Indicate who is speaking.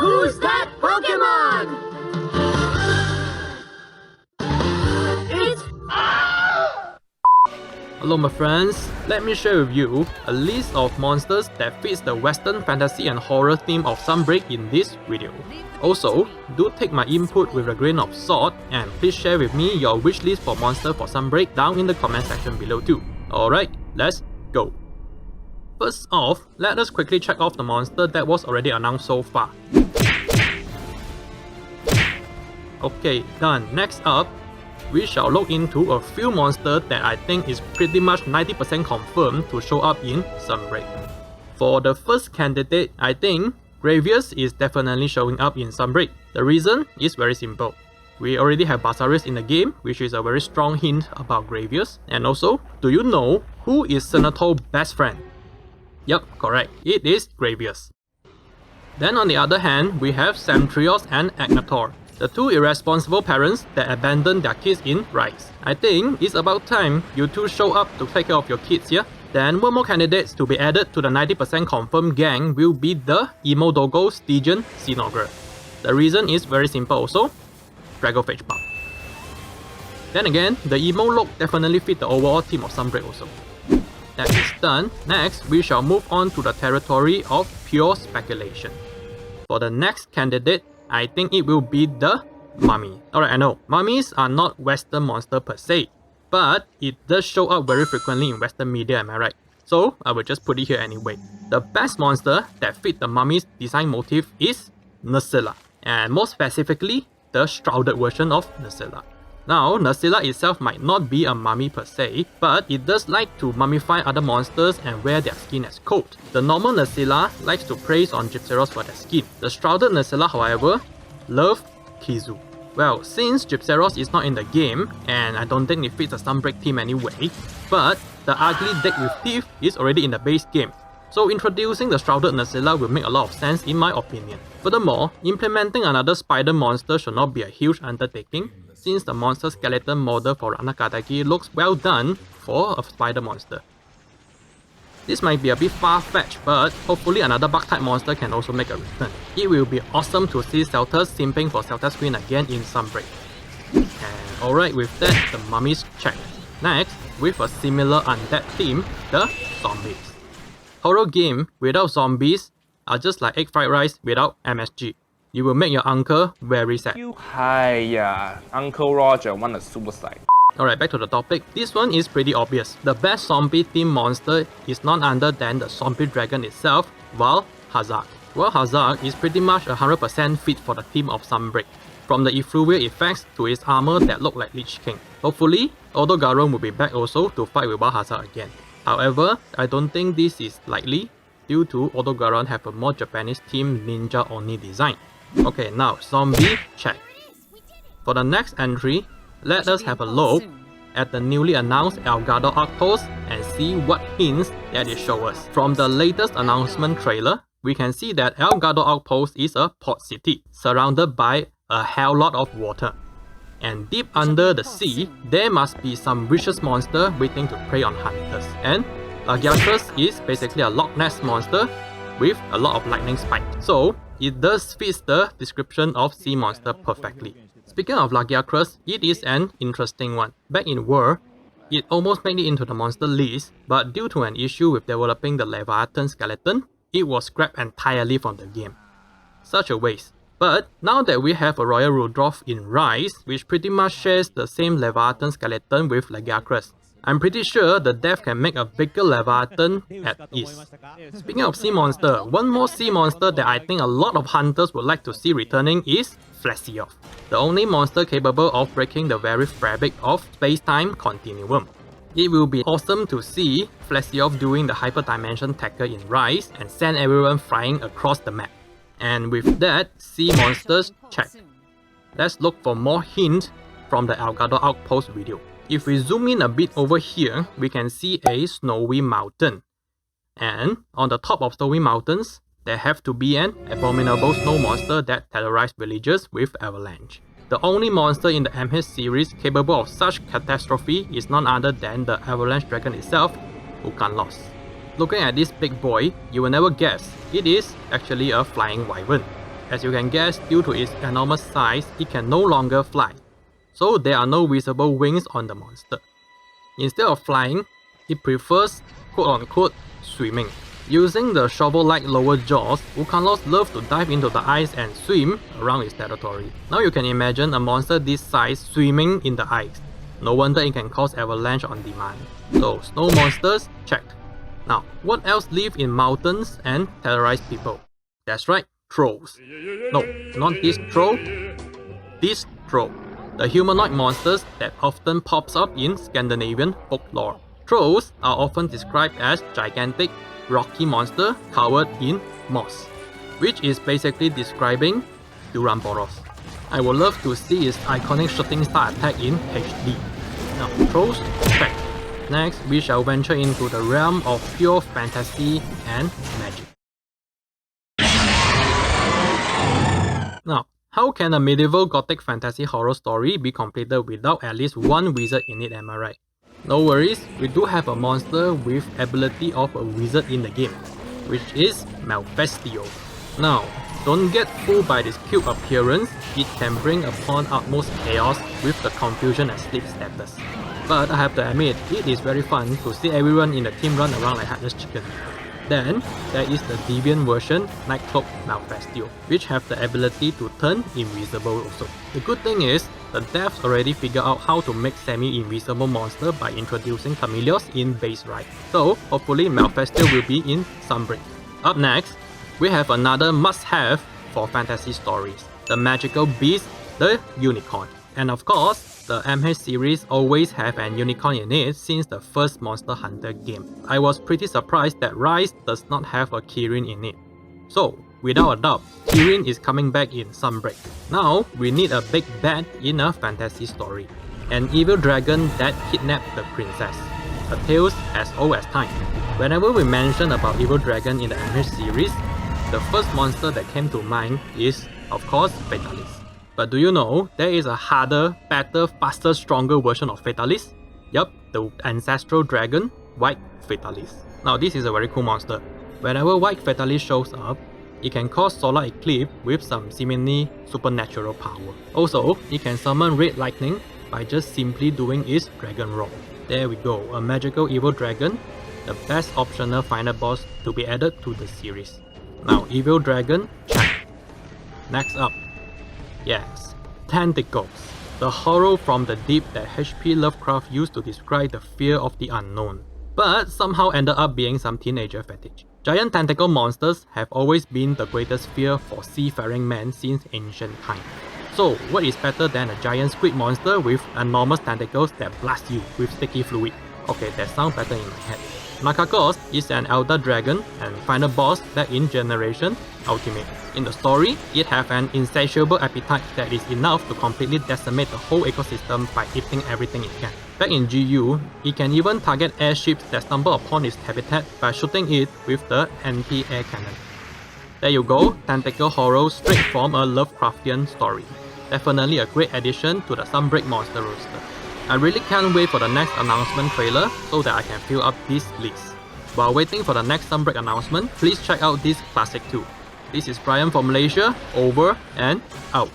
Speaker 1: Who's that Pokemon? It's...
Speaker 2: Hello my friends, let me share with you a list of monsters that fits the Western fantasy and horror theme of Sunbreak in this video. Also, do take my input with a grain of salt and please share with me your wishlist for monster for Sunbreak down in the comment section below too. Alright, let's go. First off, let us quickly check off the monster that was already announced so far. Okay, done. Next up, we shall look into a few monsters that I think is pretty much 90% confirmed to show up in Sunbreak. For the first candidate, I think Gravius is definitely showing up in Sunbreak. The reason is very simple. We already have Basarius in the game, which is a very strong hint about Gravius. And also, do you know who is Senato's best friend? Yup, correct, it is Gravius. Then on the other hand, we have Samtrios and Agnator, the two irresponsible parents that abandoned their kids in Rise. I think it's about time you two show up to take care of your kids here. Then one more candidates to be added to the 90% confirmed gang will be the Emo Doggo Stygian Sinogre. The reason is very simple also, Dragophage buff. Then again, the emo look definitely fit the overall theme of Sunbreak also. That is done, next we shall move on to the territory of pure speculation. For the next candidate, I think it will be the Mummy. Alright, I know, mummies are not Western monster per se, but it does show up very frequently in Western media, am I right? So, I will just put it here anyway. The best monster that fit the mummy's design motif is Nursilla, and more specifically, the shrouded version of Nursilla. Now, Nursilla itself might not be a mummy per se, but it does like to mummify other monsters and wear their skin as coat. The normal Nursilla likes to prey on Gypceros for their skin. The shrouded Nursilla, however, love Kizu. Well, since Gypceros is not in the game, and I don't think it fits the Sunbreak theme anyway, but the ugly deck with teeth is already in the base game. So introducing the shrouded Nursilla will make a lot of sense in my opinion. Furthermore, implementing another spider monster should not be a huge undertaking, since the monster skeleton model for Ranakadaki looks well done for a spider monster. This might be a bit far-fetched, but hopefully another bug-type monster can also make a return. It will be awesome to see Celtas simping for Celtas Queen again in Sunbreak. And alright, with that, the mummies checked. Next, with a similar undead theme, the zombies. Horror game without zombies are just like egg fried rice without MSG. You will make your uncle very sad.
Speaker 3: Uncle Roger wanted suicide.
Speaker 2: Alright, back to the topic. This one is pretty obvious. The best zombie themed monster is none other than the zombie dragon itself, Valhazard. Valhazard is pretty much 100% fit for the theme of Sunbreak, from the effluvia effects to his armor that look like Lich King. Hopefully, Lunagaron will be back also to fight with Valhazard again. However, I don't think this is likely due to Lunagaron have a more Japanese themed ninja oni design. Okay, now zombie check. For the next entry, let us have a look at the newly announced Elgato Outpost and see what hints that it shows us. From the latest announcement trailer, we can see that Elgato Outpost is a port city surrounded by a hell lot of water. And deep under the sea, there must be some vicious monster waiting to prey on hunters. And Lagiacrus is basically a Loch Ness monster with a lot of lightning spikes. So, it does fit the description of sea monster perfectly. Speaking of Lagiacrus, it is an interesting one. Back in World, it almost made it into the monster list, but due to an issue with developing the Leviathan skeleton, it was scrapped entirely from the game. Such a waste. But now that we have a Royal Rudolph in Rise, which pretty much shares the same Leviathan skeleton with Lagiacrus, I'm pretty sure the dev can make a bigger Leviathan at ease. Speaking of sea monster, one more sea monster that I think a lot of hunters would like to see returning is Flesioth, the only monster capable of breaking the very fabric of space-time continuum. It will be awesome to see Flesioth doing the hyperdimension tackle in Rise and send everyone flying across the map. And with that, sea monsters checked. Let's look for more hints from the Elgato Outpost video. If we zoom in a bit over here, we can see a snowy mountain. And on the top of snowy mountains, there have to be an abominable snow monster that terrorizes villagers with avalanche. The only monster in the MH series capable of such catastrophe is none other than the avalanche dragon itself, Ukanlos. Looking at this big boy, you will never guess it is actually a flying wyvern. As you can guess, due to its enormous size, it can no longer fly. So there are no visible wings on the monster. Instead of flying, it prefers quote-unquote swimming. Using the shovel-like lower jaws, Wukanlos love to dive into the ice and swim around its territory. Now you can imagine a monster this size swimming in the ice. No wonder it can cause avalanche on demand. So snow monsters, checked. Now, what else live in mountains and terrorize people? That's right, trolls. No, not this troll. This troll. The humanoid monsters that often pops up in Scandinavian folklore. Trolls are often described as gigantic, rocky monster covered in moss, which is basically describing Duramboros. I would love to see its iconic shooting star attack in HD. Now, trolls, check. Next, we shall venture into the realm of pure fantasy and magic. Now, how can a medieval gothic fantasy horror story be completed without at least one wizard in it, am I right? No worries, we do have a monster with ability of a wizard in the game, which is Malfestio. Now, don't get fooled by this cute appearance, it can bring upon utmost chaos with the confusion and sleep status. But I have to admit, it is very fun to see everyone in the team run around like headless chicken. Then, there is the deviant version, Nightcloak Malfestio, which have the ability to turn invisible also. The good thing is, the devs already figured out how to make semi-invisible monster by introducing Camellios in base ride. So, hopefully Malfestio will be in Sunbreak. Up next, we have another must-have for fantasy stories, the magical beast, the unicorn. And of course, the MH series always have an unicorn in it since the first Monster Hunter game. I was pretty surprised that Rise does not have a Kirin in it. So, without a doubt, Kirin is coming back in Sunbreak. Now, we need a big bad in a fantasy story. An evil dragon that kidnapped the princess. A tale as old as time. Whenever we mention about evil dragon in the MH series, the first monster that came to mind is, of course, Fatalis. But do you know, there is a harder, better, faster, stronger version of Fatalis? Yup, the ancestral dragon, White Fatalis. Now this is a very cool monster. Whenever White Fatalis shows up, it can cause solar eclipse with some seemingly supernatural power. Also, it can summon red lightning by just simply doing its dragon roll. There we go, a magical evil dragon, the best optional final boss to be added to the series. Now evil dragon, check. Next up. Yes, tentacles. The horror from the deep that H.P. Lovecraft used to describe the fear of the unknown, but somehow ended up being some teenager fetish. Giant tentacle monsters have always been the greatest fear for seafaring men since ancient times. So, what is better than a giant squid monster with enormous tentacles that blast you with sticky fluid? Okay, that sounds better in my head. Nakagos is an elder dragon and final boss back in Generation Ultimate. In the story, it has an insatiable appetite that is enough to completely decimate the whole ecosystem by eating everything it can. Back in GU, it can even target airships that stumble upon its habitat by shooting it with the anti-air cannon. There you go, tentacle horror straight from a Lovecraftian story. Definitely a great addition to the Sunbreak monster roster. I really can't wait for the next announcement trailer so that I can fill up this list. While waiting for the next Sunbreak announcement, please check out this classic too. This is Brian from Malaysia, over and out.